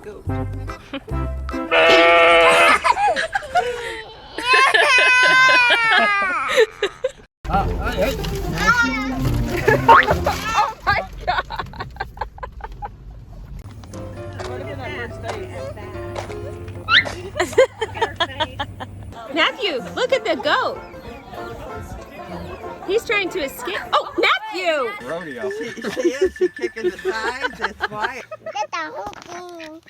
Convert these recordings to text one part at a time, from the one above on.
goat. Hey. Oh my God! What if that bird stays? Matthew, look at the goat. He's trying to escape. Oh, Matthew! Rodeo. She is. She's kicking the sides. That's why. Look at the whole thing.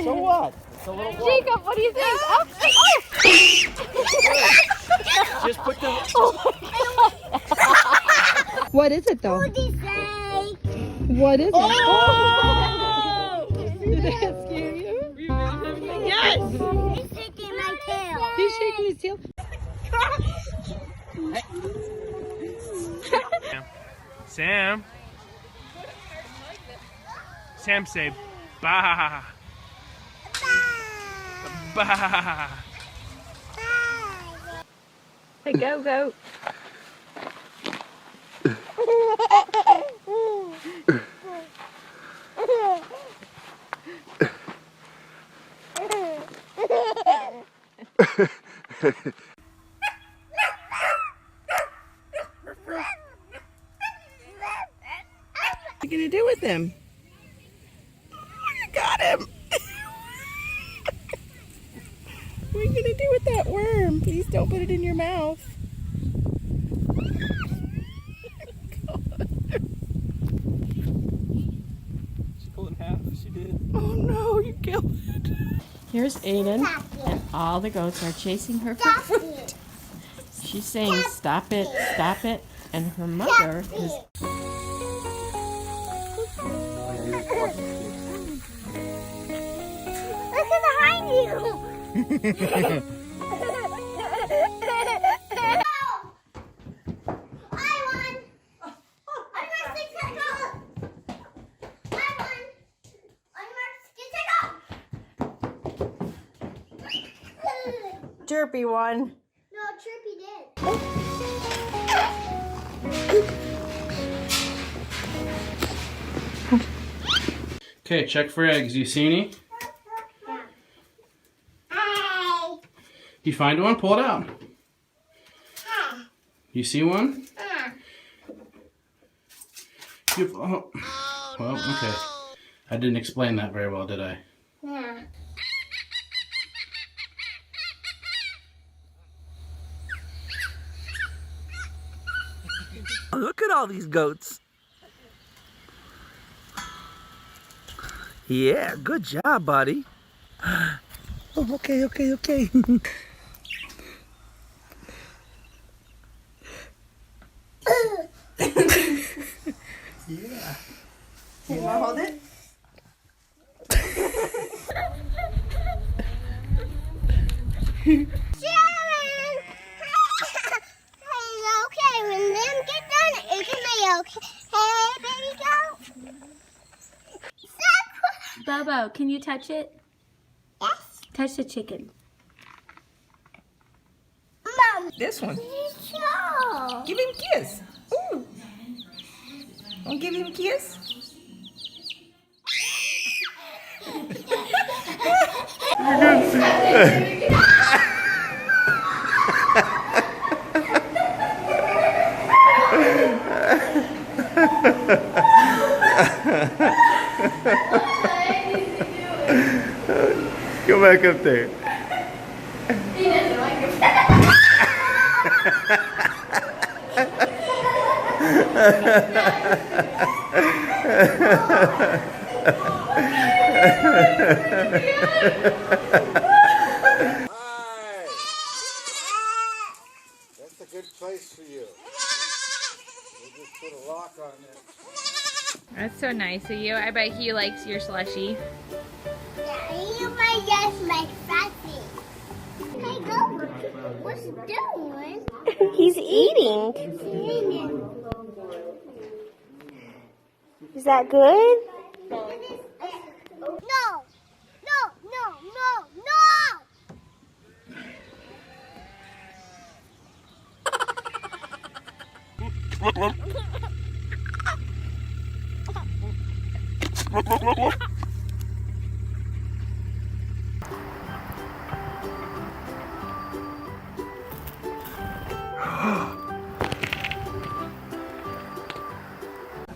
So what? It's a little boy. Jacob, what do you think? Oh. Just put the. What is it though? What did he say? What is it? Oh! Did that scare you? Yes! He's shaking my tail. He's shaking his tail. Sam. Sam, say bah. Bah. Hey, go, go. What are you going to do with him? You got him. What are you going to do with that worm? Please don't put it in your mouth. She pulled in half. She did. Oh no, you killed it. Here's Aiden, and all the goats are chasing her for food. She's saying, stop it, and her mother is... Look at behind you. I won. On your stick, go. I won. On your stick, go. Derpy one. No, Chirpy did. Okay, check for eggs. You see any? Hi. You find one? Pull it out. You see one? Oh. Well, okay. I didn't explain that very well, did I? Yeah. Look at all these goats. Yeah, good job, buddy. Oh, okay. Yeah. You want to hold it? Sharon! Okay, when them get done, it can be okay. Hey, baby goat. Bobo, can you touch it? Yes. Touch the chicken. Mom. This one. Show. Give him a kiss. Ooh. Want to give him a kiss? Go back up there. He doesn't like it. That's a good place for you. We'll just put a lock on it. That's so nice of you. I bet he likes your slushie. You might just make fussy. Hey, go. What's he doing? He's eating. He's eating. Is that good? No. No. No. No. No.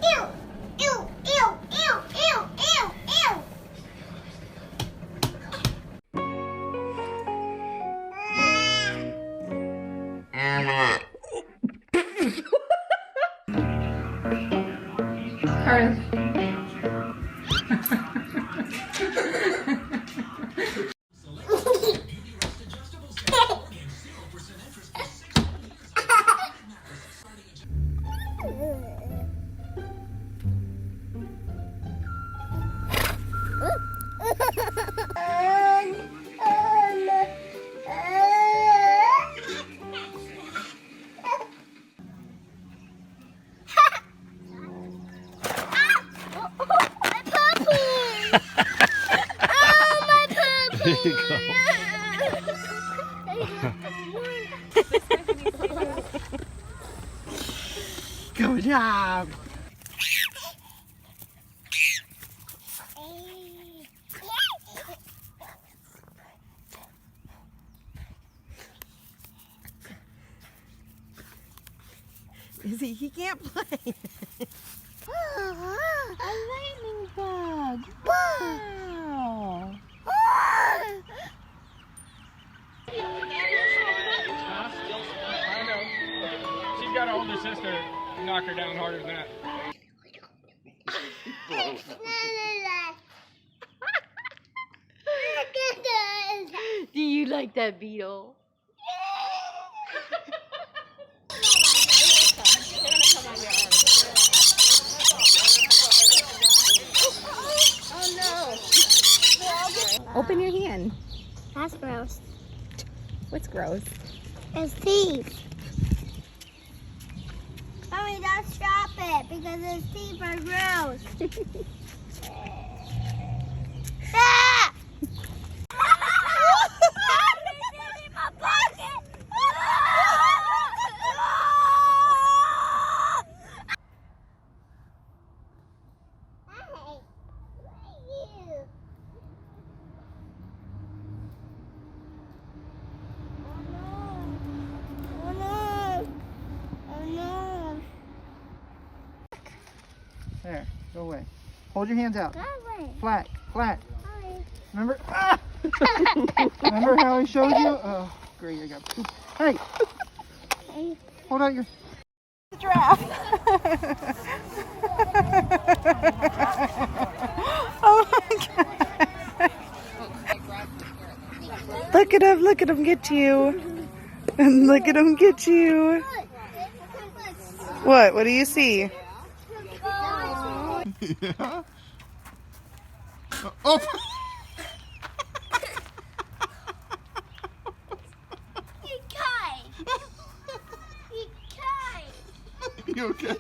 Ew. Ew. Ew. Ew. Ew. Ew. Ew. There you go. Good job. He can't play. A lightning bug. Wow. I know. She's got an older sister. Knock her down harder than that. Do you like that beetle? Open your hand. That's gross. What's gross? His teeth. Mommy, don't stop it because his teeth are gross. Ah! My pocket! There, go away. Hold your hands out. Go away. Flat, flat. Sorry. Remember? Ah! Remember how I showed you? Oh, great, I got poop. Hey! Hold out your... Giraffe! Oh my God! Look at him get you. And look at him get you. What do you see? Yeah. Oh. You kind. You kind. You okay?